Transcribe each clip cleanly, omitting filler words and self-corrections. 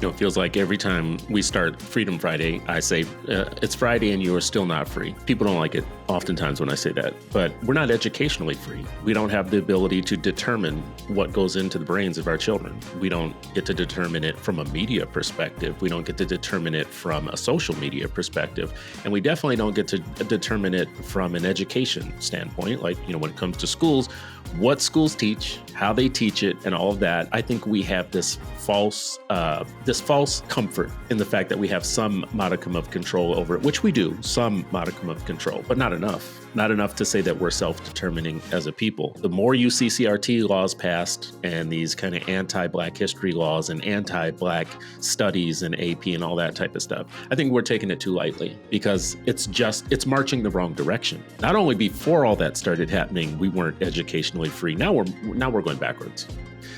It feels like every time we start Freedom Friday, I say, it's Friday and you are still not free. People don't like it oftentimes when I say that, but we're not educationally free. We don't have the ability to determine what goes into the brains of our children. We don't get to determine it from a media perspective. We don't get to determine it from a social media perspective. And we definitely don't get to determine it from an education standpoint. Like, when it comes to schools, what schools teach, how they teach it, and all of that. I think we have this false comfort in the fact that we have some modicum of control over it, which we do, some modicum of control, but not enough. Not enough to say that we're self-determining as a people. The more you see CRT laws passed and these kind of anti-Black history laws and anti-Black studies and AP and all that type of stuff, I think we're taking it too lightly because it's marching the wrong direction. Not only before all that started happening, we weren't educationally free. Now we're going backwards.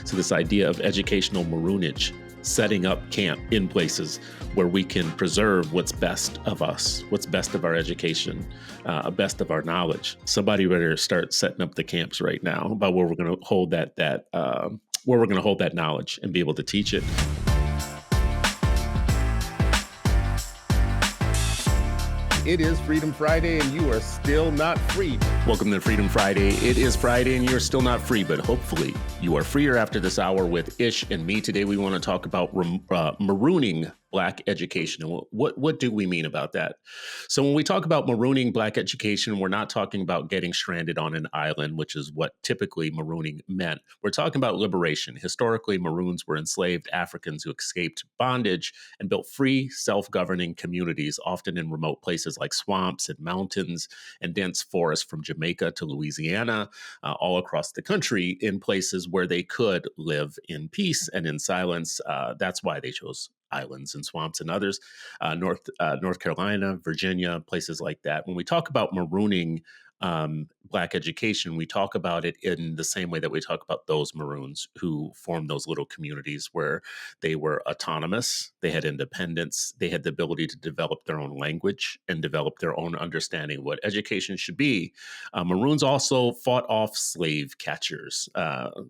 So this idea of educational maroonage, setting up camp in places where we can preserve what's best of us, what's best of our education, best of our knowledge. Somebody better start setting up the camps right now about where we're going to hold that knowledge and be able to teach it. It is Freedom Friday and you are still not free. Welcome to Freedom Friday. It is Friday and you're still not free, but hopefully you are freer after this hour with Ish and me. Today we want to talk about marooning Black education. And what do we mean about that? So when we talk about marooning Black education, we're not talking about getting stranded on an island, which is what typically marooning meant. We're talking about liberation. Historically, maroons were enslaved Africans who escaped bondage and built free, self-governing communities, often in remote places like swamps and mountains and dense forests from Jamaica to Louisiana, all across the country in places where they could live in peace and in silence. That's why they chose islands and swamps and others, North Carolina, Virginia, places like that. When we talk about marooning Black education, we talk about it in the same way that we talk about those maroons who formed those little communities where they were autonomous, they had independence, they had the ability to develop their own language and develop their own understanding of what education should be. Maroons also fought off slave catchers.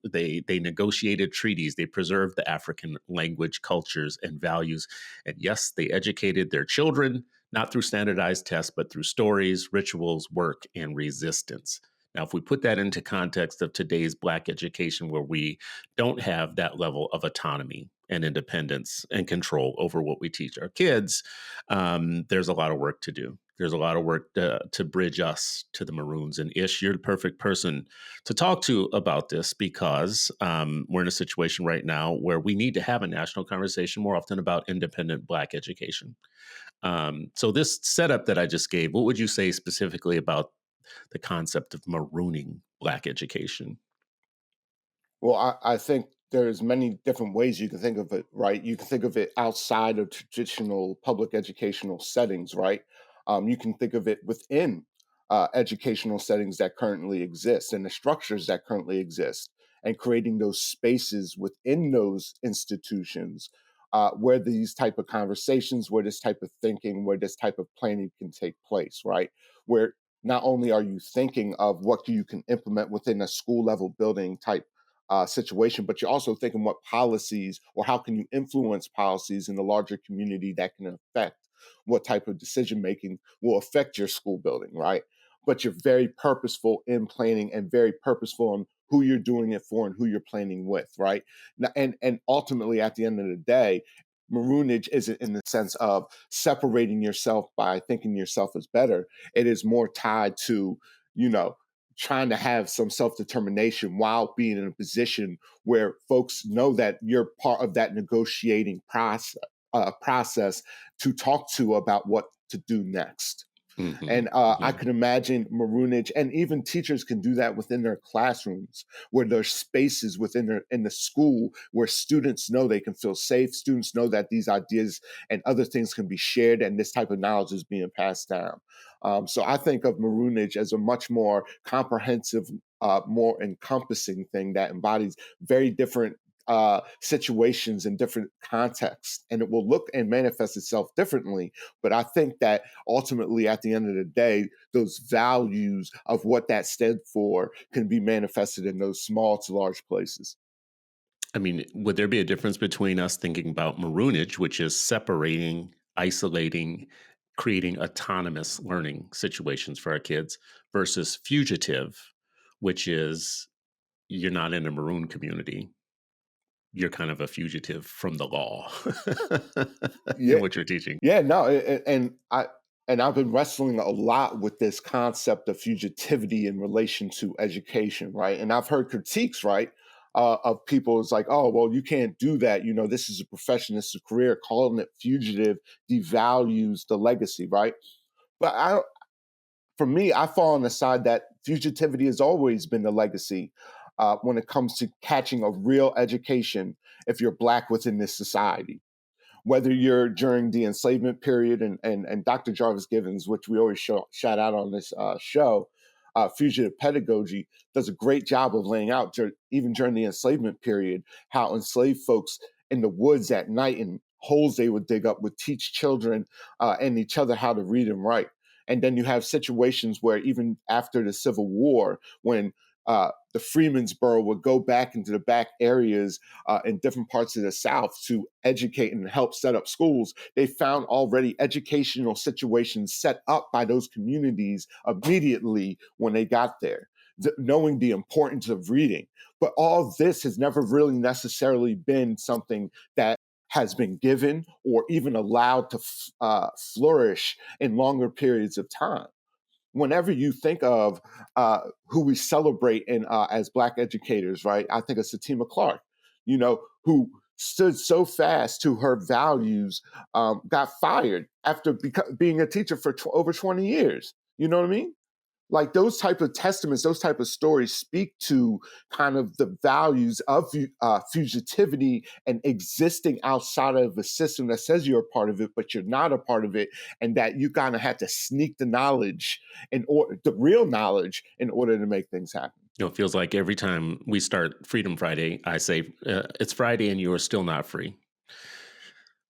They negotiated treaties. They preserved the African language, cultures, and values. And yes, they educated their children, not through standardized tests, but through stories, rituals, work, and resistance. Now, if we put that into context of today's Black education, where we don't have that level of autonomy and independence and control over what we teach our kids, there's a lot of work to do. There's a lot of work to bridge us to the maroons. And Ish, you're the perfect person to talk to about this because we're in a situation right now where we need to have a national conversation more often about independent Black education. So this setup that I just gave, what would you say specifically about the concept of marooning Black education? Well, I think there's many different ways you can think of it, right? You can think of it outside of traditional public educational settings, right? You can think of it within educational settings that currently exist and the structures that currently exist, and creating those spaces within those institutions where these type of conversations, where this type of thinking, where this type of planning can take place, right? Where not only are you thinking of what you can implement within a school level building type situation, but you're also thinking what policies or how can you influence policies in the larger community that can affect what type of decision making will affect your school building, right? But you're very purposeful in planning and very purposeful in who you're doing it for and who you're planning with, right? And ultimately, at the end of the day, maroonage isn't in the sense of separating yourself by thinking yourself is better. It is more tied to, you know, trying to have some self-determination while being in a position where folks know that you're part of that negotiating process to talk to about what to do next. And I could imagine maroonage, and even teachers can do that within their classrooms, where there's spaces in the school where students know they can feel safe. Students know that these ideas and other things can be shared, and this type of knowledge is being passed down. So I think of maroonage as a much more comprehensive, more encompassing thing that embodies very different situations in different contexts, and it will look and manifest itself differently. But I think that ultimately, at the end of the day, those values of what that stood for can be manifested in those small to large places. I mean, would there be a difference between us thinking about maroonage, which is separating, isolating, creating autonomous learning situations for our kids, versus fugitive, which is you're not in a maroon community, you're kind of a fugitive from the law in Yeah, what you're teaching. yeah, no, and I've been wrestling a lot with this concept of fugitivity in relation to education, right? And I've heard critiques, right, of people. It's like, oh, well, you can't do that. You know, this is a profession, this is a career. Calling it fugitive devalues the legacy, right? But for me, I fall on the side that fugitivity has always been the legacy when it comes to catching a real education if you're Black within this society, whether you're during the enslavement period, and Dr. Jarvis Givens, which we always shout out on this show, Fugitive Pedagogy, does a great job of laying out, even during the enslavement period, how enslaved folks in the woods at night and holes they would dig up would teach children and each other how to read and write. And then you have situations where even after the Civil War, when the Freemansboro would go back into the back areas in different parts of the South to educate and help set up schools, they found already educational situations set up by those communities immediately when they got there, knowing the importance of reading. But all this has never really necessarily been something that has been given or even allowed to flourish in longer periods of time. Whenever you think of who we celebrate in as Black educators, right? I think of Satima Clark, you know, who stood so fast to her values, got fired after being a teacher for over 20 years. You know what I mean? Like those type of testaments, those type of stories speak to kind of the values of fugitivity and existing outside of a system that says you're a part of it, but you're not a part of it, and that you kind of have to sneak the knowledge the real knowledge in order to make things happen. It feels like every time we start Freedom Friday, I say, it's Friday and you are still not free.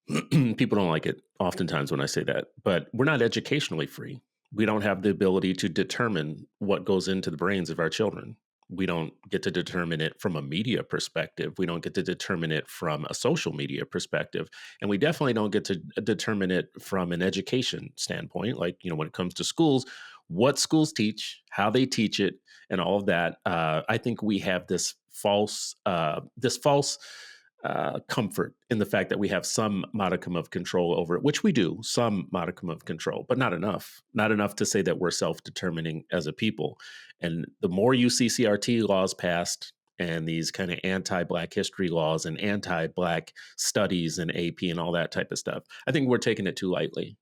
People don't like it oftentimes when I say that, but we're not educationally free. We don't have the ability to determine what goes into the brains of our children. We don't get to determine it from a media perspective. We don't get to determine it from a social media perspective. And we definitely don't get to determine it from an education standpoint. Like, when it comes to schools, what schools teach, how they teach it, and all of that. I think we have this false comfort in the fact that we have some modicum of control over it, which we do, some modicum of control, but not enough to say that we're self-determining as a people. And the more you see CRT laws passed and these kind of anti-Black history laws and anti-Black studies and AP and all that type of stuff, I think we're taking it too lightly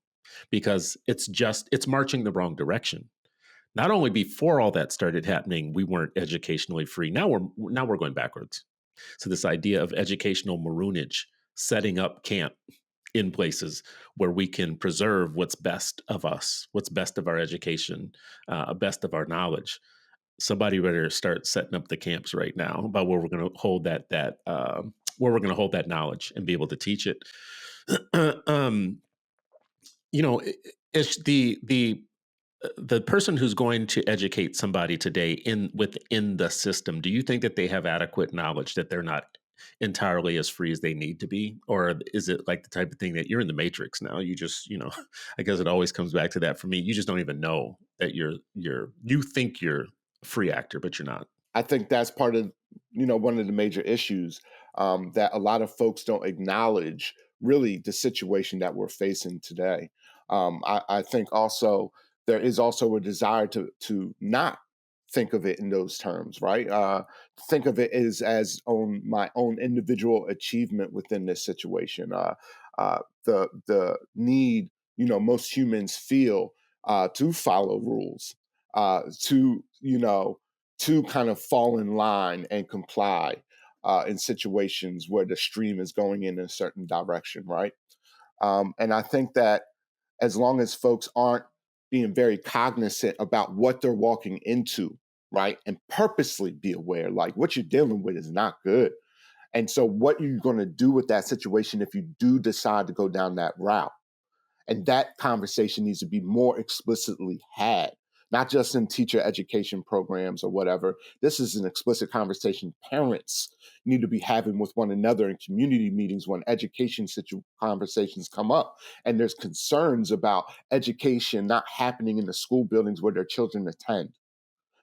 because it's marching the wrong direction. Not only before all that started happening, we weren't educationally free. Now we're going backwards. So this idea of educational maroonage, setting up camp in places where we can preserve what's best of us, what's best of our education, best of our knowledge. Somebody better start setting up the camps right now about where we're going to hold where we're going to hold that knowledge and be able to teach it. um, it's the person who's going to educate somebody today within the system, do you think that they have adequate knowledge that they're not entirely as free as they need to be? Or is it like the type of thing that you're in the matrix now? You just, I guess it always comes back to that for me. You just don't even know that you think you're a free actor, but you're not. I think that's part of, one of the major issues that a lot of folks don't acknowledge really the situation that we're facing today. I think also there is also a desire to not think of it in those terms, right? Think of it as on my own individual achievement within this situation. The need, most humans feel to follow rules, to kind of fall in line and comply in situations where the stream is going in a certain direction, right? And I think that as long as folks aren't being very cognizant about what they're walking into, right, and purposely be aware, like what you're dealing with is not good. And so, what you're going to do with that situation if you do decide to go down that route, and that conversation needs to be more explicitly had not just in teacher education programs or whatever. This is an explicit conversation parents need to be having with one another in community meetings when conversations come up. And there's concerns about education not happening in the school buildings where their children attend,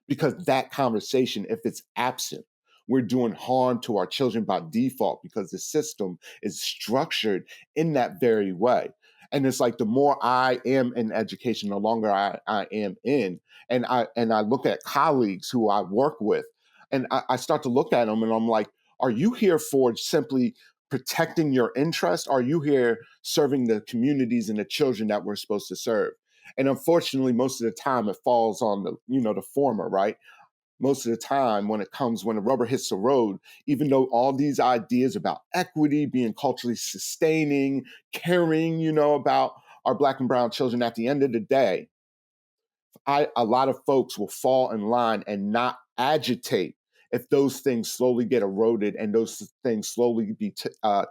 because that conversation, if it's absent, we're doing harm to our children by default because the system is structured in that very way. And it's like the more I am in education, the longer I am in. And I look at colleagues who I work with, and I start to look at them and I'm like, are you here for simply protecting your interest? Are you here serving the communities and the children that we're supposed to serve? And unfortunately, most of the time it falls on the former, right? Most of the time when the rubber hits the road, even though all these ideas about equity, being culturally sustaining, caring, about our Black and brown children, at the end of the day, a lot of folks will fall in line and not agitate if those things slowly get eroded and those things slowly be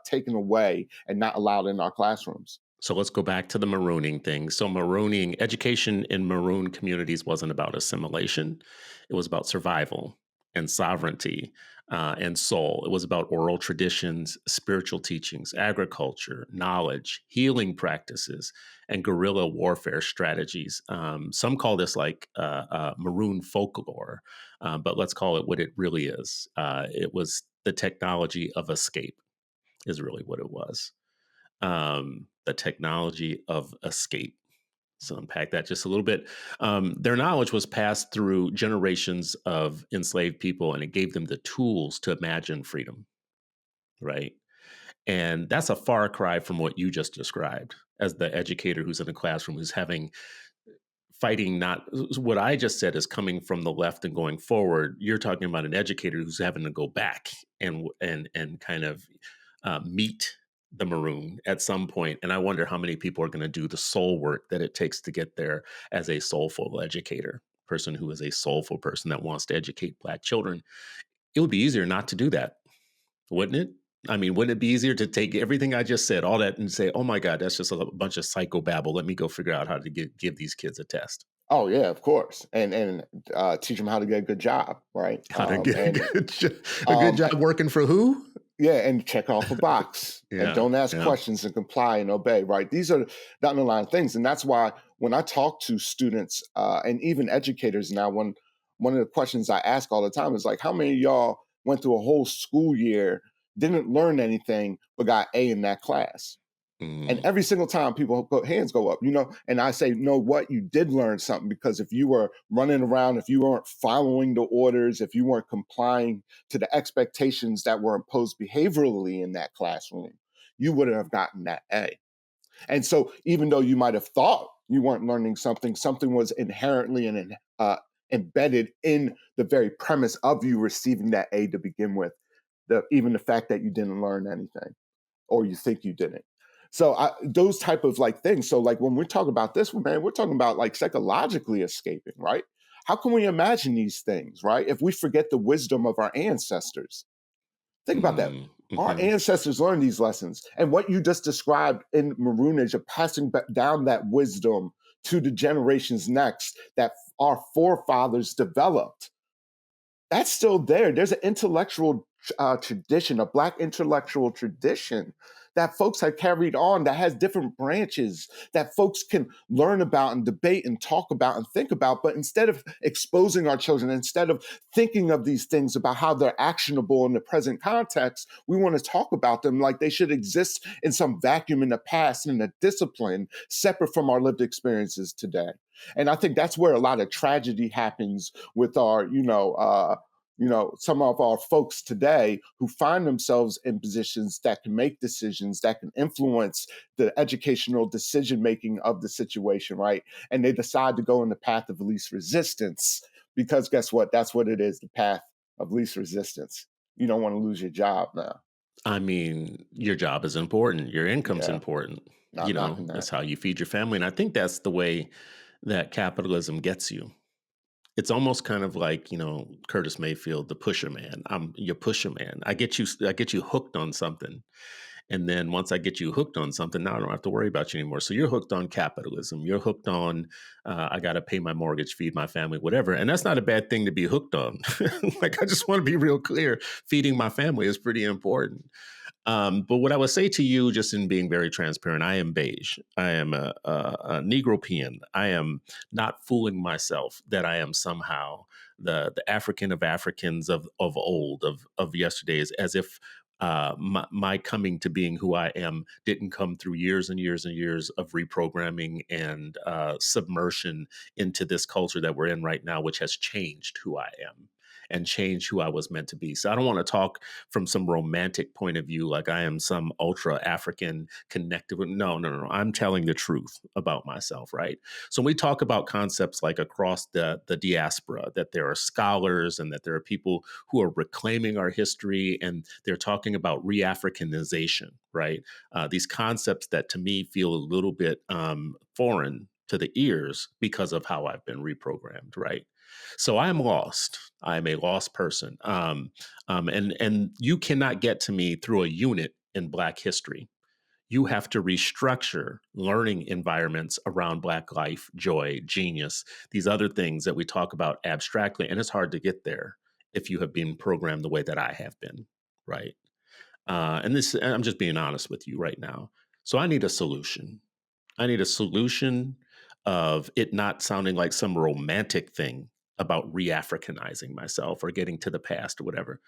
taken away and not allowed in our classrooms. So let's go back to the marooning thing. So marooning, education in maroon communities wasn't about assimilation. It was about survival and sovereignty and soul. It was about oral traditions, spiritual teachings, agriculture, knowledge, healing practices, and guerrilla warfare strategies. Some call this like maroon folklore, but let's call it what it really is. It was the technology of escape, is really what it was. The technology of escape. So unpack that just a little bit. Their knowledge was passed through generations of enslaved people, and it gave them the tools to imagine freedom, right? And that's a far cry from what you just described as the educator who's in the classroom who's fighting. Not what I just said is coming from the left and going forward. You're talking about an educator who's having to go back and kind of meet the maroon at some point. And I wonder how many people are going to do the soul work that it takes to get there as a soulful educator, person who is a soulful person that wants to educate Black children. It would be easier not to do that, wouldn't it? I mean, wouldn't it be easier to take everything I just said, all that, and say, "Oh my God, that's just a bunch of psychobabble. Let me go figure out how to give these kids a test, Oh yeah, of course, and teach them how to get a good job, right? how to get And a good um, job working for who?" yeah, and check off a box and Yeah, don't ask yeah. questions and comply and obey, right? These are the underlying things. And that's why when I talk to students and even educators now, one of the questions I ask all the time is like, how many of y'all went through a whole school year, didn't learn anything, but got A in that class? And Mm. every single time hands go up, and I say, no, what you did learn something, because if you were running around, if you weren't following the orders, if you weren't complying to the expectations that were imposed behaviorally in that classroom, you wouldn't have gotten that A. And so even though you might have thought you weren't learning something, something was inherently embedded in the very premise of you receiving that A to begin with, even the fact that you didn't learn anything or you think you didn't. So those type of like things. So like when we talk about this, man, we're talking about like psychologically escaping, right? How can we imagine these things, right? If we forget the wisdom of our ancestors, think about that. Mm. Our Hmm. ancestors learned these lessons, and what you just described in maroonage of passing down that wisdom to the generations next that our forefathers developed, that's still there. There's an intellectual tradition, a Black intellectual tradition that folks have carried on that has different branches that folks can learn about and debate and talk about and think about. But instead of exposing our children, instead of thinking of these things about how they're actionable in the present context, we want to talk about them like they should exist in some vacuum in the past and in a discipline separate from our lived experiences today. And I think that's where a lot of tragedy happens with our, some of our folks today who find themselves in positions that can make decisions that can influence the educational decision making of the situation, right? And they decide to go in the path of least resistance because guess what? That's what it is, the path of least resistance. You don't want to lose your job now. I mean, your job is important. Your income's Yeah, important. not knocking That's that. how you feed your family. And I think that's the way that capitalism gets you. It's almost kind of like, Curtis Mayfield, the pusher man. I'm your pusher man. I get you hooked on something. And then once I get you hooked on something, now I don't have to worry about you anymore. So you're hooked on capitalism. You're hooked on, I got to pay my mortgage, feed my family, whatever. And that's not a bad thing to be hooked on. Like, I just want to be real clear. Feeding my family is pretty important. But what I would say to you, just in being very transparent, I am beige. I am a Negropean. I am not fooling myself that I am somehow the African of Africans of old, of yesterdays, as if my coming to being who I am didn't come through years and years and years of reprogramming and submersion into this culture that we're in right now, which has changed who I am and changed who I was meant to be. So I don't want to talk from some romantic point of view, like I am some ultra African connected with. No, no, no, no. I'm telling the truth about myself, right? So when we talk about concepts like across the diaspora, that there are scholars and that there are people who are reclaiming our history and they're talking about re-Africanization, right? These concepts that to me feel a little bit foreign to the ears because of how I've been reprogrammed, right? So I'm lost. I'm a lost person. And you cannot get to me through a unit in Black history. You have to restructure learning environments around Black life, joy, genius, these other things that we talk about abstractly. And it's hard to get there if you have been programmed the way that I have been, right? And I'm just being honest with you right now. So I need a solution. I need a solution of it not sounding like some romantic thing about re-Africanizing myself or getting to the past or whatever.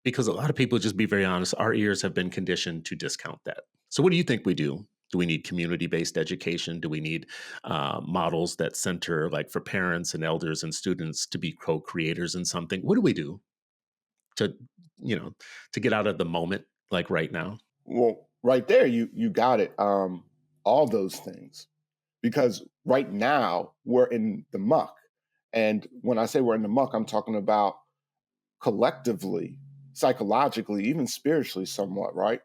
Because a lot of people, just be very honest, our ears have been conditioned to discount that. So what do you think we do? Do we need community-based education? Do we need models that center, like for parents and elders and students, to be co-creators in something? What do we do to, you know, to get out of the moment, like right now? Well, right there, you got it. All those things, because right now we're in the muck, and when I say we're in the muck, I'm talking about collectively, psychologically, even spiritually, somewhat, right?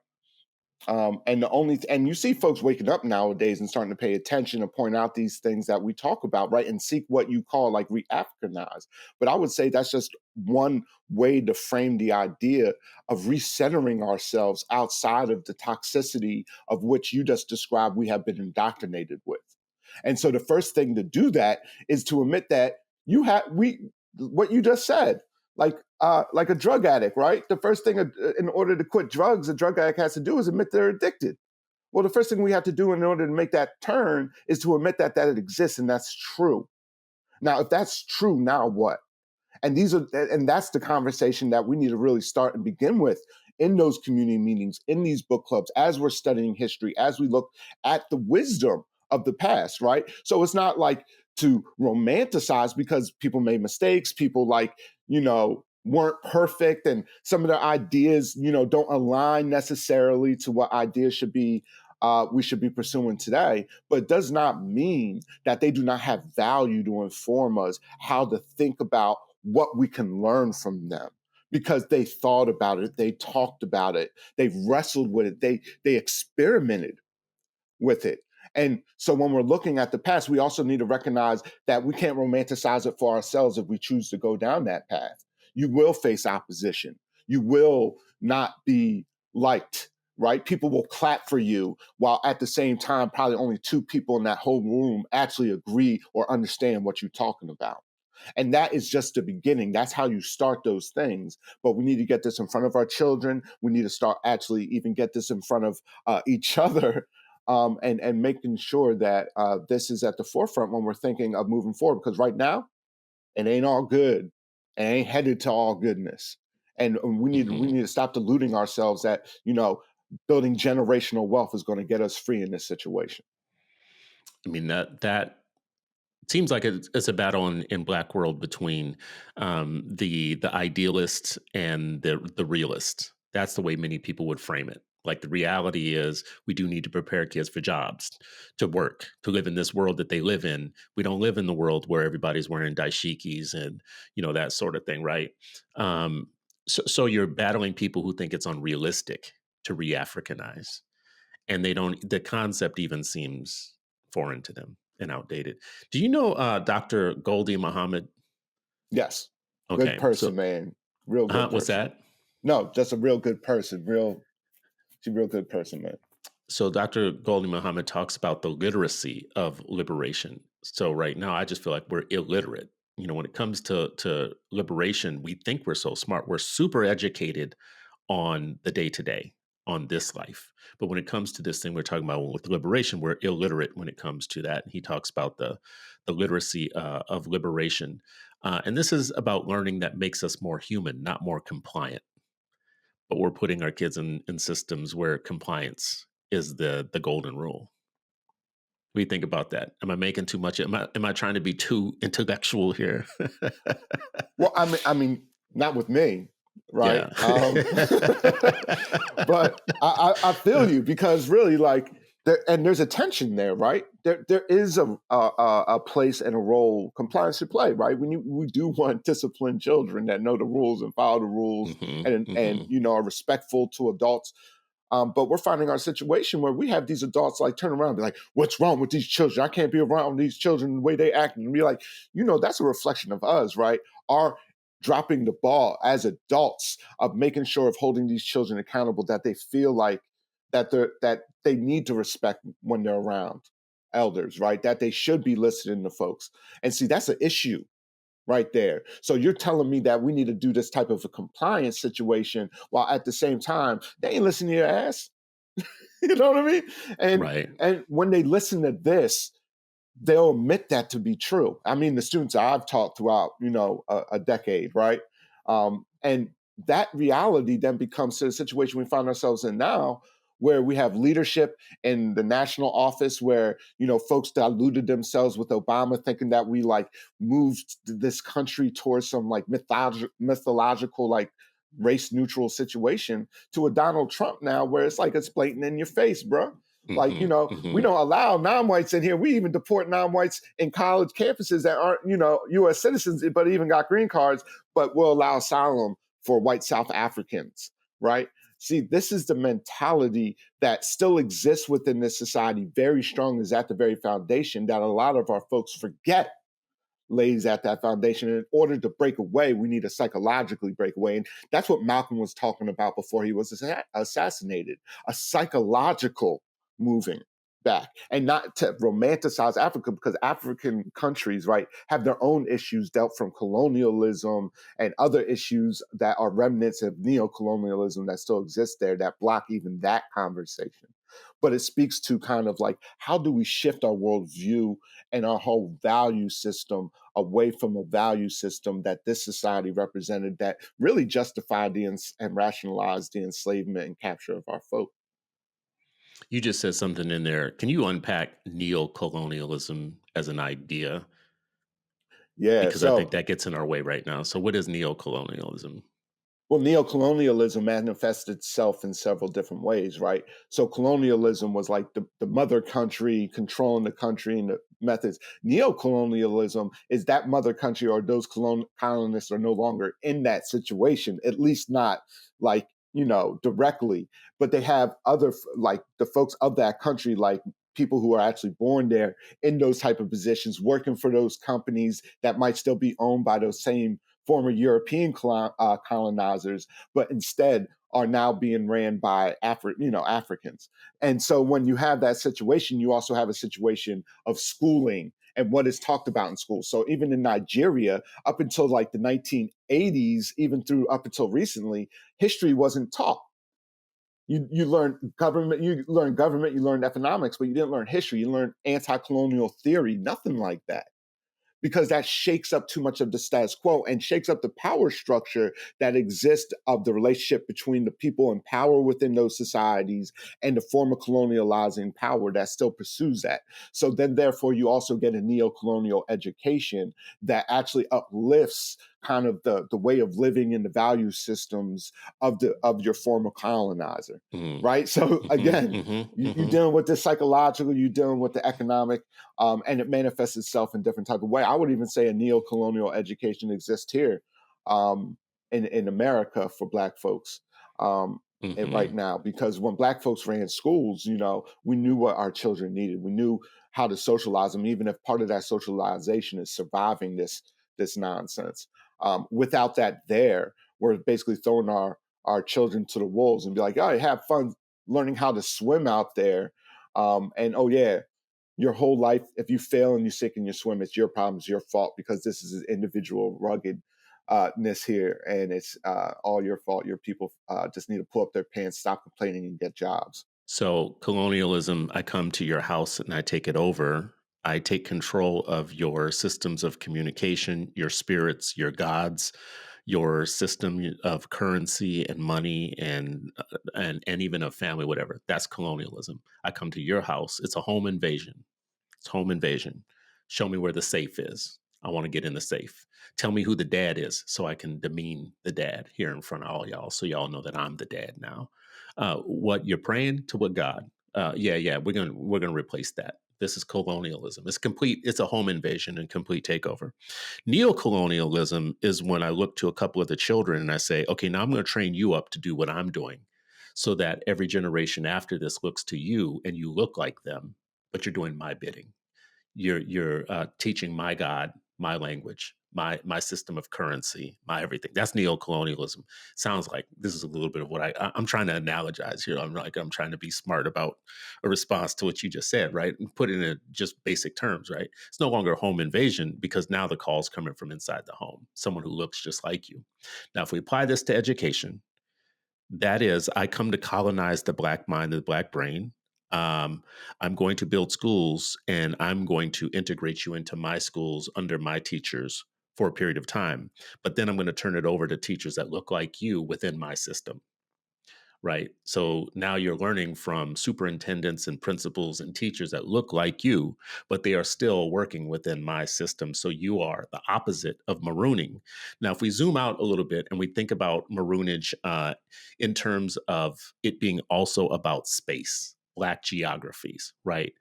And you see folks waking up nowadays and starting to pay attention and point out these things that we talk about, right? And seek what you call like re-Africanize. But I would say that's just one way to frame the idea of recentering ourselves outside of the toxicity of which you just described we have been indoctrinated with. And so the first thing to do that is to admit that you have we what you just said, like a drug addict, right? The first thing in order to quit drugs, a drug addict has to do is admit they're addicted. Well, the first thing we have to do in order to make that turn is to admit that it exists and that's true. Now, if that's true, now what? And that's the conversation that we need to really start and begin with in those community meetings, in these book clubs, as we're studying history, as we look at the wisdom of the past, right? So it's not like to romanticize because people made mistakes, people weren't perfect, and some of their ideas, don't align necessarily to what ideas should be we should be pursuing today, but it does not mean that they do not have value to inform us how to think about what we can learn from them, because they thought about it, they talked about it, they wrestled with it, they experimented with it. And so when we're looking at the past, we also need to recognize that we can't romanticize it for ourselves if we choose to go down that path. You will face opposition. You will not be liked, right? People will clap for you while at the same time, probably only two people in that whole room actually agree or understand what you're talking about. And that is just the beginning. That's how you start those things. But we need to get this in front of our children. We need to start actually even get this in front of each other, and making sure that this is at the forefront when we're thinking of moving forward. Because right now, it ain't all good. It ain't headed to all goodness. And we Mhm. need to stop deluding ourselves that building generational wealth is going to get us free in this situation. I mean, that seems like it's a battle in Black world between the idealist and the realist. That's the way many people would frame it. Like, the reality is, we do need to prepare kids for jobs, to work, to live in this world that they live in. We don't live in the world where everybody's wearing dashikis and that sort of thing, right? So you're battling people who think it's unrealistic to re-Africanize, and they don't. The concept even seems foreign to them and outdated. Do you know Dr. Goldie Muhammad? Yes, good Okay, person, so man, real good what's person. that? No, just a real good person, real. She's a real good person, man. So Dr. Goldie Muhammad talks about the literacy of liberation. So right now, I just feel like we're illiterate. When it comes to liberation, we think we're so smart. We're super educated on the day to day, on this life. But when it comes to this thing we're talking about with liberation, we're illiterate when it comes to that. He talks about the literacy of liberation, and this is about learning that makes us more human, not more compliant. But we're putting our kids in systems where compliance is the golden rule. What do you think about that? Am I making too much? Am I trying to be too intellectual here? Well, I mean, not with me, right? Yeah. But I feel you because really, like, there's a tension there, right? There is a place and a role compliance should play, right? We do want disciplined children that know the rules and follow the rules Hmm. and Hmm. are respectful to adults. But we're finding our situation where we have these adults like turn around and be like, what's wrong with these children? I can't be around these children the way they act. And be like, that's a reflection of us, right? Our dropping the ball as adults of making sure of holding these children accountable that they feel like that they need to respect when they're around elders, right? That they should be listening to folks. And see, that's an issue right there. So you're telling me that we need to do this type of a compliance situation while at the same time they ain't listening to your ass. You know what I mean? And Right. and when they listen to this, they'll admit that to be true. I mean, the students I've taught throughout, a decade, right? And that reality then becomes the situation we find ourselves in now, where we have leadership in the national office, where folks diluted themselves with Obama, thinking that we like moved this country towards some like mythological like race neutral situation, to a Donald Trump now, where it's like it's blatant in your face, bro. Like, Hmm. we Hmm. don't allow non-whites in here. We even deport non-whites in college campuses that aren't, U.S. citizens, but even got green cards, but will allow asylum for white South Africans, right? See, this is the mentality that still exists within this society, very strong, is at the very foundation that a lot of our folks forget lays at that foundation. And in order to break away, we need to psychologically break away. And that's what Malcolm was talking about before he was assassinated, a psychological moving back, and not to romanticize Africa, because African countries, right, have their own issues dealt from colonialism and other issues that are remnants of neocolonialism that still exist there that block even that conversation. But it speaks to kind of like, how do we shift our worldview and our whole value system away from a value system that this society represented that really justified and rationalized the enslavement and capture of our folk. You just said something in there. Can you unpack neocolonialism as an idea? Yeah, Because I think so that gets in our way right now. So, what is neocolonialism? well, neocolonialism manifests itself in several different ways, right? So colonialism was like the mother country controlling the country and the methods. Neocolonialism is that mother country or those colonists are no longer in that situation, at least not like, directly, but they have other, like the folks of that country, like people who are actually born there in those type of positions, working for those companies that might still be owned by those same former European colonizers, but instead are now being ran by Africans. And so when you have that situation, you also have a situation of schooling and what is talked about in school. So even in Nigeria, up until like the 1980s, even through up until recently, history wasn't taught. You learn government, you learned economics, but you didn't learn history. You learned anti-colonial theory, nothing like that, because that shakes up too much of the status quo and shakes up the power structure that exists of the relationship between the people in power within those societies and the former colonializing power that still pursues that. So then, therefore, you also get a neo-colonial education that actually uplifts kind of the way of living and the value systems of your former colonizer. Mm. Right. So Mhm, again, mhm, you're mhm. dealing with the psychological, you're dealing with the economic, and it manifests itself in different type of way. I would even say a neo-colonial education exists here, um, in America for Black folks, right Mhm. now, because when Black folks ran schools, we knew what our children needed. We knew how to socialize them, even if part of that socialization is surviving this nonsense. Without that, we're basically throwing our children to the wolves and be like, "All right, have fun." learning how to swim out there. And oh yeah, your whole life, if you fail and you sink and you swim, it's your problem, it's your fault, because this is an individual ruggedness here, and it's all your fault. Your people just need to pull up their pants, stop complaining, and get jobs. So colonialism, I come to your house and I take it over. I take control of your systems of communication, your spirits, your gods, your system of currency and money and even of family, whatever. That's colonialism. I come to your house. It's a home invasion. It's home invasion. Show me where the safe is. I want to get in the safe. Tell me who the dad is so I can demean the dad here in front of all y'all so y'all know that I'm the dad now. What you're praying to what God? Yeah, we're gonna replace that. This is colonialism. It's complete, it's a home invasion and complete takeover. Neocolonialism is when I look to a couple of the children and I say, okay, now I'm gonna train you up to do what I'm doing so that every generation after this looks to you and you look like them, but you're doing my bidding. You're teaching my God, my language, my system of currency, my everything. That's neo-colonialism. Sounds like this is a little bit of what I'm trying to analogize here. I'm trying to be smart about a response to what you just said, right? And put it in just basic terms, right? It's no longer a home invasion because now the call's coming from inside the home, someone who looks just like you. Now, if we apply this to education, that is, I come to colonize the Black mind, the Black brain. Um, I'm going to build schools and I'm going to integrate you into my schools under my teachers for a period of time. But then I'm going to turn it over to teachers that look like you within my system. Right. So now you're learning from superintendents and principals and teachers that look like you, but they are still working within my system. So you are the opposite of marooning. Now, if we zoom out a little bit and we think about maroonage in terms of it being also about space, Black geographies, right?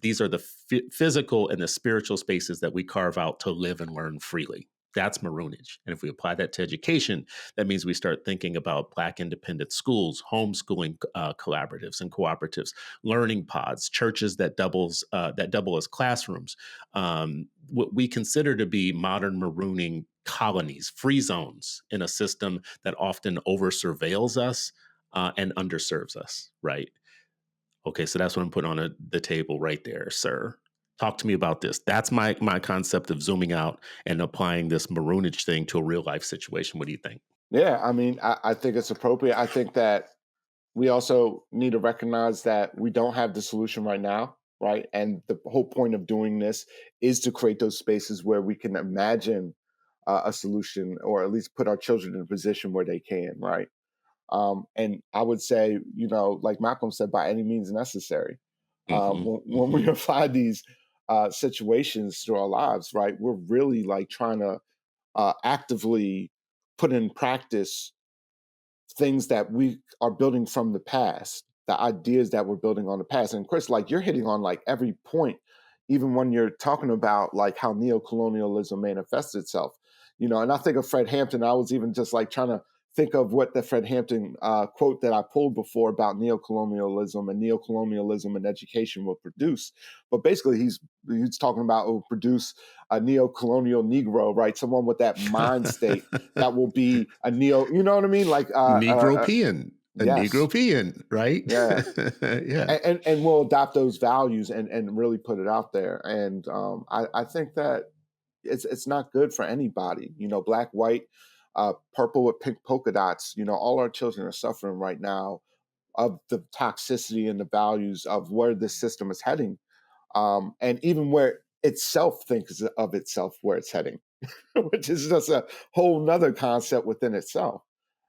These are the physical and the spiritual spaces that we carve out to live and learn freely. That's maroonage. And if we apply that to education, that means we start thinking about Black independent schools, homeschooling collaboratives and cooperatives, learning pods, churches that double as classrooms. What we consider to be modern marooning colonies, free zones in a system that often over surveils us and underserves us. Right. Okay, so that's what I'm putting on the table right there, sir. Talk to me about this. That's my concept of zooming out and applying this maroonage thing to a real life situation. What do you think? Yeah, I mean, I think it's appropriate. I think that we also need to recognize that we don't have the solution right now, right? And the whole point of doing this is to create those spaces where we can imagine a solution, or at least put our children in a position where they can, right? And I would say, like Malcolm said, by any means necessary. When we apply these situations to our lives, right, we're really like trying to actively put in practice things that we are building from the past, the ideas that we're building on the past. And Chris, like you're hitting on like every point, even when you're talking about like how neocolonialism manifests itself, and I think of Fred Hampton. I was even just like trying to think of what the Fred Hampton quote that I pulled before about neocolonialism and education will produce. But basically he's talking about it will produce a neo-colonial Negro, right? Someone with that mind state that will be a neo, you know what I mean? Like, Negropean, a yes, Negropean, right? yeah, Yeah. and we'll adopt those values and really put it out there. And I think that it's not good for anybody. Black, white, purple with pink polka dots. All our children are suffering right now of the toxicity and the values of where this system is heading, and even where itself thinks of itself where it's heading, which is just a whole nother concept within itself.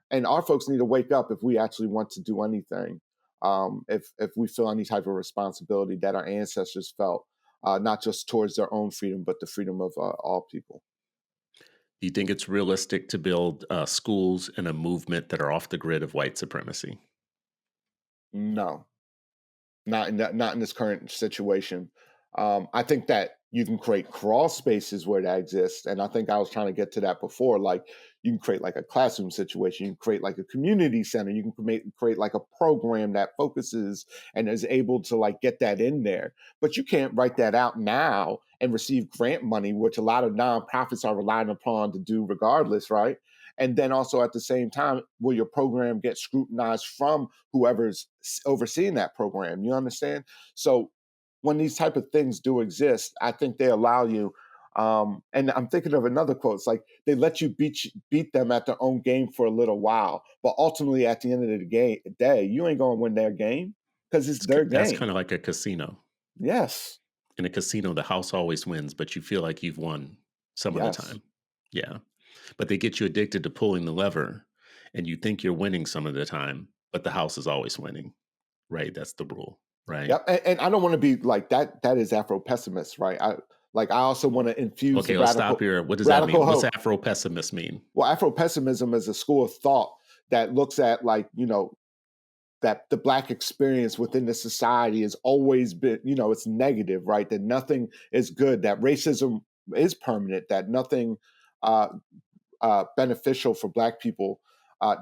And our folks need to wake up if we actually want to do anything. If we feel any type of responsibility that our ancestors felt, not just towards their own freedom, but the freedom of all people. Do you think it's realistic to build schools and a movement that are off the grid of white supremacy? No, not in this current situation. I think that you can create crawl spaces where that exists, and I think I was trying to get to that before. Like you can create like a classroom situation, you can create like a community center, you can create like a program that focuses and is able to like get that in there. But you can't write that out now and receive grant money, which a lot of nonprofits are relying upon to do regardless, right? And then also at the same time, will your program get scrutinized from whoever's overseeing that program? You understand? So when these type of things do exist, I think they allow you. And I'm thinking of another quote. It's like they let you beat them at their own game for a little while, but ultimately at the end of the day, you ain't going to win their game because it's their That's game. kind of like a casino. Yes. In a casino, the house always wins, but you feel like you've won some of the Yes. time. Yeah. But they get you addicted to pulling the lever and you think you're winning some of the time, but the house is always winning. Right. That's the rule. Right. Yep. And I don't want to be like that. That is Afro pessimist, right? I also want to infuse the Okay, let's stop here. What does that radical mean? What's hope. Afro pessimist mean? Well, Afro pessimism is a school of thought that looks at that the Black experience within the society has always been, it's negative, right? That nothing is good, that racism is permanent, that nothing uh, beneficial for Black people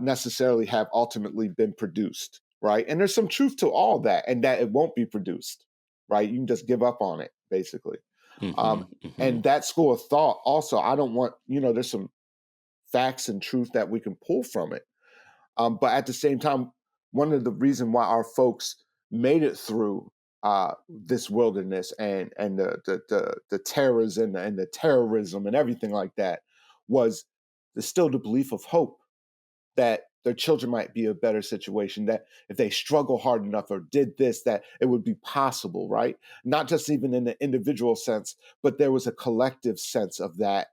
necessarily have ultimately been produced, right? And there's some truth to all that, and that it won't be produced, right? You can just give up on it, basically. Mm-hmm, And mm-hmm. that school of thought also, I don't want, there's some facts and truth that we can pull from it. But at the same time, one of the reasons why our folks made it through this wilderness and the terrors and the terrorism and everything like that was still the belief of hope that their children might be a better situation, that if they struggle hard enough or did this, that it would be possible, right? Not just even in the individual sense, but there was a collective sense of that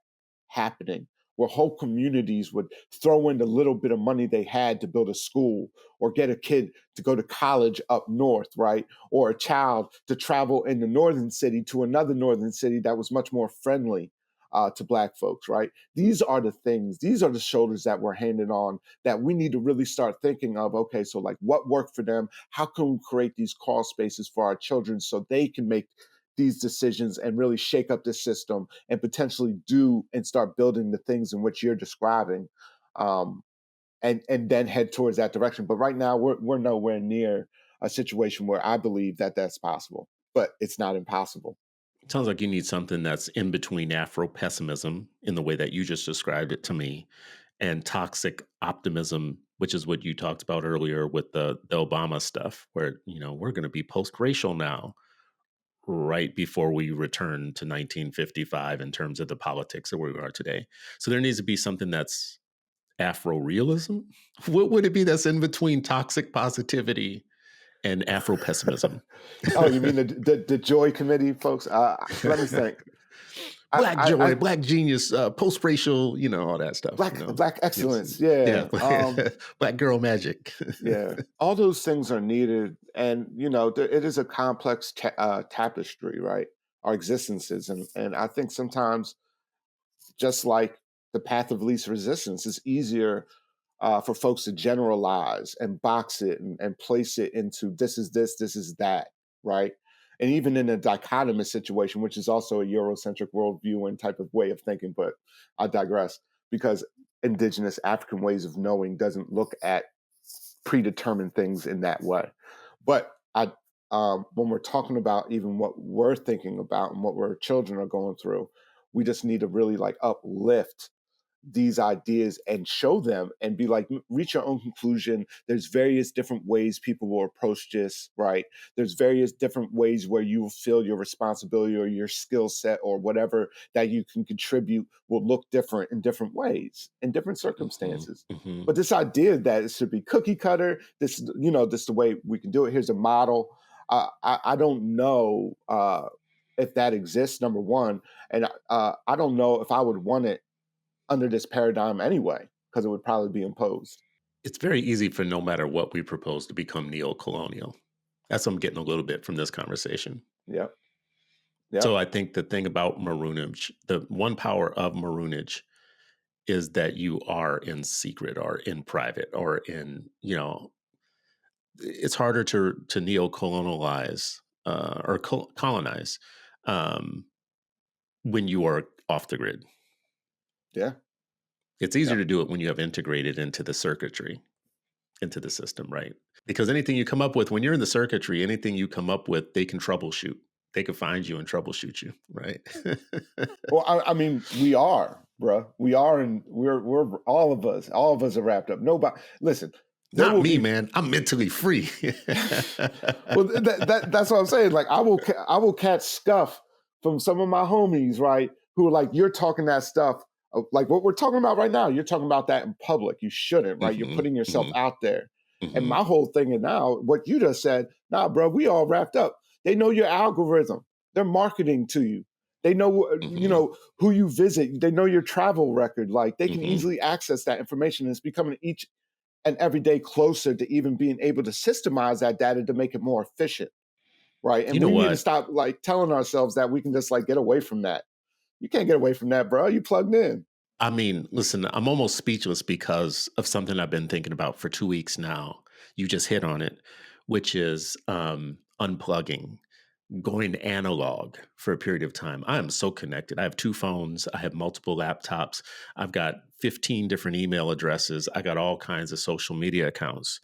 happening where whole communities would throw in the little bit of money they had to build a school or get a kid to go to college up north, right? Or a child to travel in the northern city to another northern city that was much more friendly to Black folks, right? These are the things, these are the shoulders that we're handed on that we need to really start thinking of. Okay, so like what worked for them? How can we create these crawl spaces for our children so they can make these decisions and really shake up the system and potentially do and start building the things in which you're describing, and then head towards that direction. But right now, we're nowhere near a situation where I believe that that's possible, but it's not impossible. Sounds like you need something that's in between Afro pessimism in the way that you just described it to me and toxic optimism, which is what you talked about earlier with the Obama stuff, where, we're going to be post racial now, right before we return to 1955 in terms of the politics of where we are today. So there needs to be something that's Afro realism. What would it be that's in between toxic positivity and Afro pessimism? Oh, you mean the Joy Committee, folks? Let me think. Black I joy, black genius, post racial, all that stuff. Black Yes, excellence, yeah, yeah. black girl magic. Yeah, all those things are needed, and it is a complex tapestry, right? Our existences, and I think sometimes, just like the path of least resistance, it's easier for folks to generalize and box it and place it into this is this is that, right? And even in a dichotomous situation, which is also a Eurocentric worldview and type of way of thinking, but I digress because indigenous African ways of knowing doesn't look at predetermined things in that way. But when we're talking about even what we're thinking about and what our children are going through, we just need to really like uplift these ideas and show them and be like, reach your own conclusion. There's various different ways people will approach this, right? There's various different ways where you feel your responsibility or your skill set or whatever that you can contribute will look different in different ways, in different Hmm, circumstances. hmm. But this idea that it should be cookie cutter, this, this is the way we can do it. Here's a model. I don't know if that exists, number one. And I don't know if I would want it under this paradigm anyway, because it would probably be imposed. It's very easy for no matter what we propose to become neo-colonial. That's what I'm getting a little bit from this conversation. Yep. So Yep. I think the thing about maroonage, the one power of maroonage is that you are in secret or in private or in, it's harder to neo-colonialize or colonize um, when you are off the grid. Yeah. It's easier Yep. to do it when you have integrated into the circuitry, into the system, right? Because anything you come up with, when you're in the circuitry, anything you come up with, they can troubleshoot. They can find you and troubleshoot you, right? Well, I mean, we are. bruh. We're all of us are wrapped up. Nobody, listen, there Not will me, be. man. I'm mentally free. Well, that's what I'm saying. Like I will catch scuff from some of my homies, right? Who are like, you're talking that stuff, like what we're talking about right now. You're talking about that in public. You shouldn't, right? You're Hmm. putting yourself Hmm. out there. And Hmm. my whole thing is now, what you just said, nah, bro, we all wrapped up. They know your algorithm. They're marketing to you. They know, Hmm. who you visit. They know your travel record. Like they can Hmm. easily access that information. It's becoming each and every day closer to even being able to systemize that data to make it more efficient, right? You And know we need to what? stop like telling ourselves that we can just like get away from that. You can't get away from that, bro. You plugged in. I mean, listen, I'm almost speechless because of something I've been thinking about for 2 weeks now. You just hit on it, which is unplugging, going analog for a period of time. I am so connected. I have two phones. I have multiple laptops. I've got 15 different email addresses. I got all kinds of social media accounts.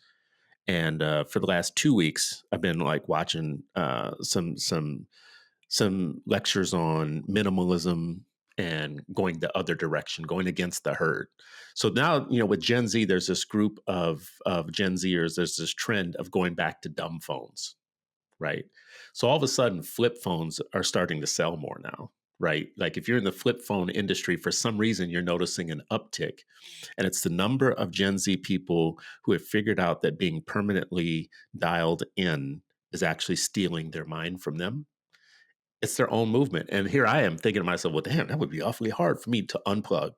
And for the last 2 weeks, I've been like watching some lectures on minimalism and going the other direction, going against the herd. So now, with Gen Z, there's this group of Gen Zers. There's this trend of going back to dumb phones, right? So all of a sudden, flip phones are starting to sell more now, right? Like if you're in the flip phone industry, for some reason, you're noticing an uptick, and it's the number of Gen Z people who have figured out that being permanently dialed in is actually stealing their mind from them. It's their own movement. And here I am thinking to myself, well, damn, that would be awfully hard for me to unplug,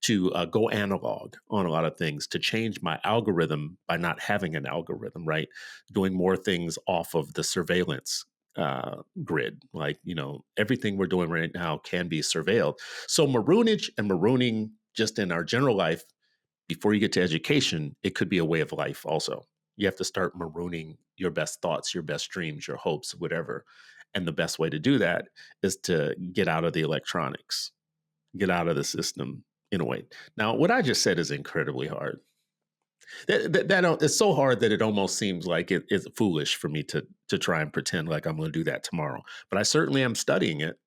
to go analog on a lot of things, to change my algorithm by not having an algorithm, right? Doing more things off of the surveillance grid. Like, everything we're doing right now can be surveilled. So maroonage and marooning just in our general life, before you get to education, it could be a way of life also. You have to start marooning your best thoughts, your best dreams, your hopes, whatever. And the best way to do that is to get out of the electronics, get out of the system in a way. Now, what I just said is incredibly hard. It's so hard that it almost seems like it's foolish for me to try and pretend like I'm going to do that tomorrow. But I certainly am studying it.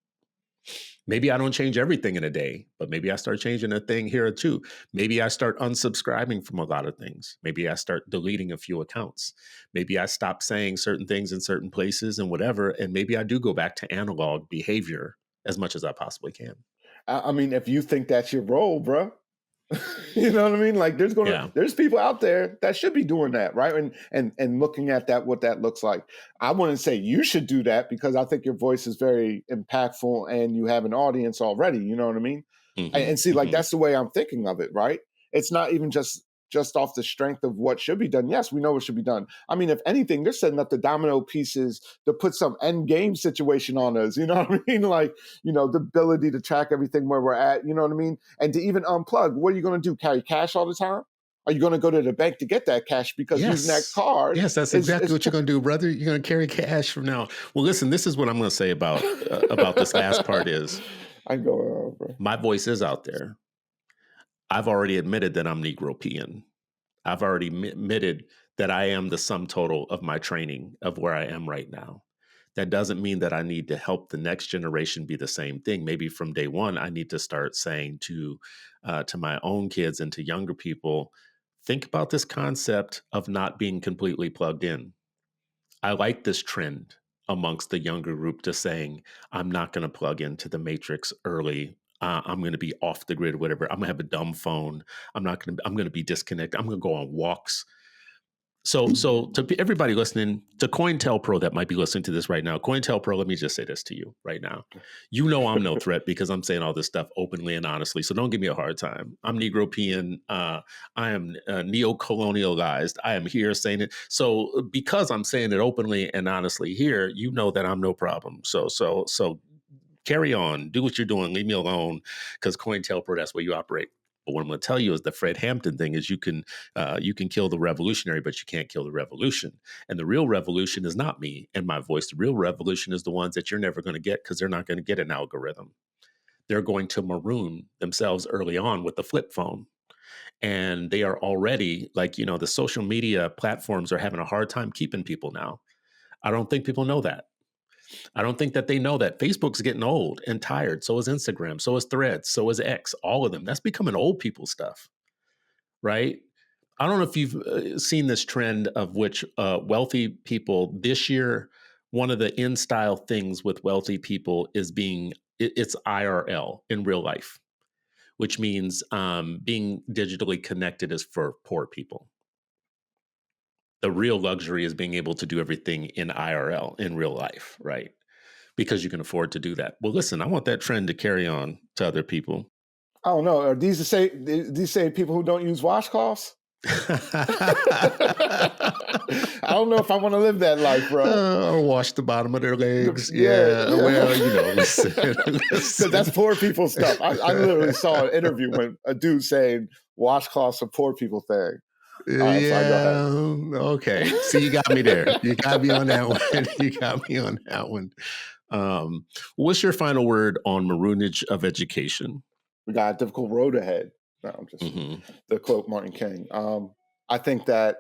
Maybe I don't change everything in a day, but maybe I start changing a thing here or two. Maybe I start unsubscribing from a lot of things. Maybe I start deleting a few accounts. Maybe I stop saying certain things in certain places and whatever. And maybe I do go back to analog behavior as much as I possibly can. I mean, if you think that's your role, bro, you know what I mean? Like Yeah. there's people out there that should be doing that, right? And looking at that, what that looks like. I wouldn't say you should do that because I think your voice is very impactful and you have an audience already, you know what I mean? Hmm. And see, like Hmm. that's the way I'm thinking of it, right? It's not even just off the strength of what should be done. Yes, we know what should be done. I mean, if anything, they're setting up the domino pieces to put some end game situation on us. You know what I mean? Like, the ability to track everything where we're at, you know what I mean? And to even unplug, what are you going to do? Carry cash all the time? Are you going to go to the bank to get that cash because using that Yes. card Yes, that's exactly is what you're going to do, brother. You're going to carry cash from now. Well, listen, this is what I'm going to say about this last part is I go, oh, bro. my voice is out there. I've already admitted that I'm Negropean. I've already admitted that I am the sum total of my training of where I am right now. That doesn't mean that I need to help the next generation be the same thing. Maybe from day one, I need to start saying to my own kids and to younger people, think about this concept of not being completely plugged in. I like this trend amongst the younger group to saying, I'm not going to plug into the matrix early. I'm going to be off the grid, whatever. I'm going to have a dumb phone. I'm going to be disconnected. I'm going to go on walks. So to everybody listening, to COINTELPRO that might be listening to this right now, COINTELPRO, let me just say this to you right now. You know I'm no threat because I'm saying all this stuff openly and honestly. So don't give me a hard time. I'm Negropean. I am neocolonialized. I am here saying it. So because I'm saying it openly and honestly here, you know that I'm no problem. So carry on, do what you're doing, leave me alone, because COINTELPRO, that's where you operate. But what I'm going to tell you is the Fred Hampton thing is you can kill the revolutionary, but you can't kill the revolution. And the real revolution is not me and my voice. The real revolution is the ones that you're never going to get because they're not going to get an algorithm. They're going to maroon themselves early on with the flip phone. And they are already like, the social media platforms are having a hard time keeping people now. I don't think people know that. I don't think that they know that Facebook's getting old and tired. So is Instagram. So is Threads. So is X. All of them. That's becoming old people stuff, right? I don't know if you've seen this trend of which wealthy people this year, one of the in style things with wealthy people is it's IRL, in real life, which means being digitally connected is for poor people. The real luxury is being able to do everything in IRL, in real life, right? Because you can afford to do that. Well, listen, I want that trend to carry on to other people. I don't know. Are these say people who don't use washcloths? I don't know if I want to live that life, bro. Or wash the bottom of their legs. Yeah, Yeah. yeah. Well, listen. Because that's poor people stuff. I literally saw an interview when a dude saying washcloths are poor people thing. All right, so I go ahead. Okay. See, you got me there. You got me on that one. You got me on that one. What's your final word on maroonage of education? We got a difficult road ahead. No, I'm just Mm-hmm. the quote Martin King. I think that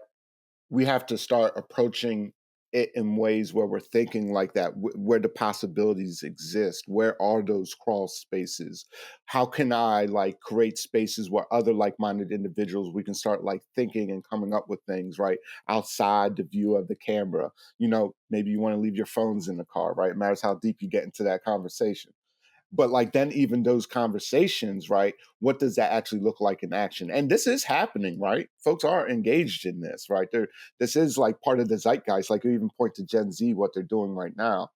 we have to start approaching it in ways where we're thinking like that, where the possibilities exist. Where are those crawl spaces? How can I like create spaces where other like-minded individuals, we can start like thinking and coming up with things, right? Outside the view of the camera. Maybe you want to leave your phones in the car, right? It matters how deep you get into that conversation. But like then even those conversations, right? What does that actually look like in action? And this is happening, right? Folks are engaged in this, right? This is like part of the zeitgeist. Like you even point to Gen Z, what they're doing right now.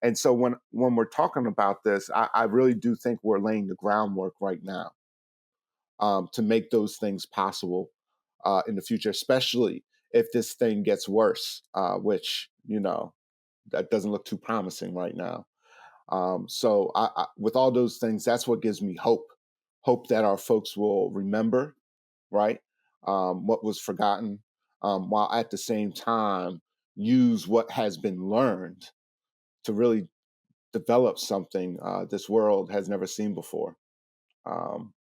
And so when we're talking about this, I really do think we're laying the groundwork right now to make those things possible in the future, especially if this thing gets worse, which that doesn't look too promising right now. So with all those things, that's what gives me hope that our folks will remember, right? What was forgotten, while at the same time use what has been learned to really develop something this world has never seen before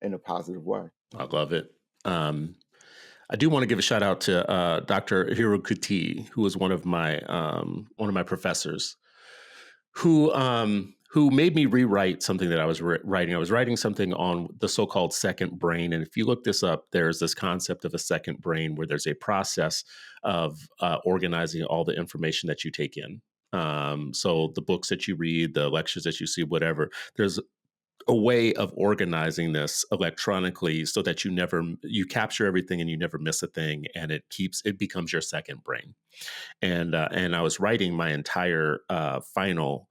in a positive way. I love it. I do want to give a shout out to Dr. Hirokuti, who was one of my professors, who made me rewrite something that I was writing. I was writing something on the so-called second brain, and if you look this up, there's this concept of a second brain where there's a process of organizing all the information that you take in. So the books that you read, the lectures that you see, whatever, there's a way of organizing this electronically so that you capture everything and you never miss a thing, and it becomes your second brain. And I was writing my entire final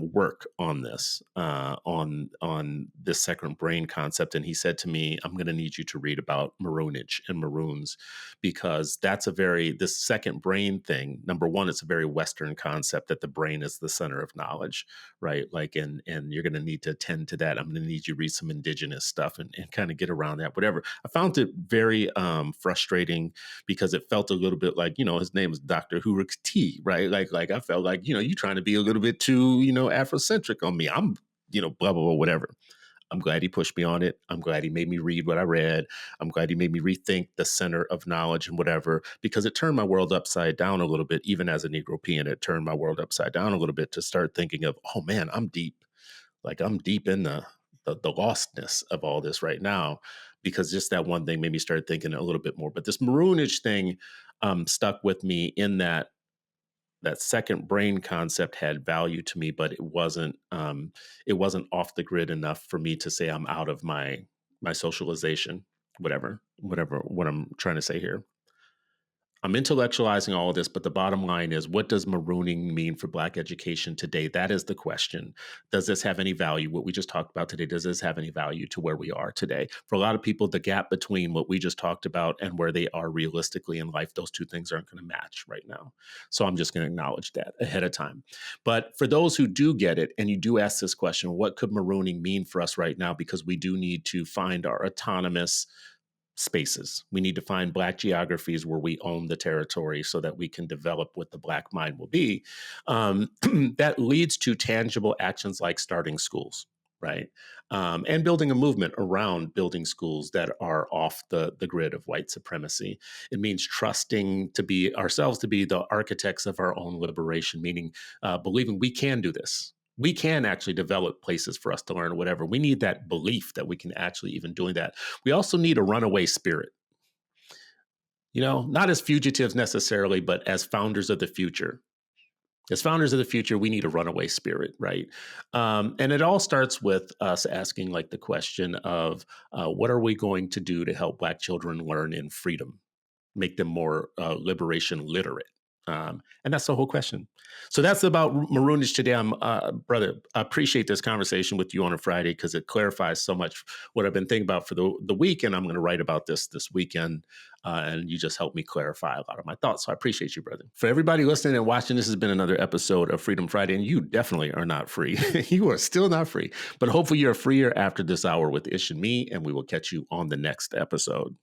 work on this on this second brain concept, and he said to me, "I'm going to need you to read about maroonage and maroons, because that's this second brain thing. Number one, it's a very Western concept that the brain is the center of knowledge, right? Like, and you're going to need to attend to that. I'm going to need you to read some indigenous stuff and kind of get around that. Whatever. I found it very frustrating because it felt a little bit like, his name is Dr. Hurix T, right? Like I felt like, you trying to be a little bit too, Afrocentric on me. I'm, blah, blah, blah, whatever. I'm glad he pushed me on it. I'm glad he made me read what I read. I'm glad he made me rethink the center of knowledge and whatever, because it turned my world upside down a little bit. Even as a Negropean, it turned my world upside down a little bit to start thinking of, oh man, I'm deep. Like I'm deep in the lostness of all this right now, because just that one thing made me start thinking a little bit more. But this maroonage thing stuck with me in that second brain concept had value to me, but it wasn't off the grid enough for me to say I'm out of my socialization, whatever what I'm trying to say here. I'm intellectualizing all of this, but the bottom line is, what does marooning mean for Black education today? That is the question. Does this have any value? What we just talked about today, does this have any value to where we are today? For a lot of people, the gap between what we just talked about and where they are realistically in life, those two things aren't going to match right now. So I'm just going to acknowledge that ahead of time. But for those who do get it, and you do ask this question, what could marooning mean for us right now? Because we do need to find our autonomous spaces. We need to find Black geographies where we own the territory so that we can develop what the Black mind will be. That leads to tangible actions like starting schools, right? And building a movement around building schools that are off the grid of white supremacy. It means trusting to be ourselves to be the architects of our own liberation, meaning believing we can do this. We can actually develop places for us to learn whatever. We need that belief that we can actually even doing that. We also need a runaway spirit, not as fugitives necessarily, but as founders of the future. As founders of the future, we need a runaway spirit, right? And it all starts with us asking, like, the question of what are we going to do to help Black children learn in freedom, make them more liberation literate? And that's the whole question. So that's about maroonage today. Brother, I appreciate this conversation with you on a Friday because it clarifies so much what I've been thinking about for the week. And I'm going to write about this weekend. And you just helped me clarify a lot of my thoughts. So I appreciate you, brother. For everybody listening and watching, this has been another episode of Freedom Friday. And you definitely are not free. You are still not free. But hopefully you're freer after this hour with Ish and me. And we will catch you on the next episode.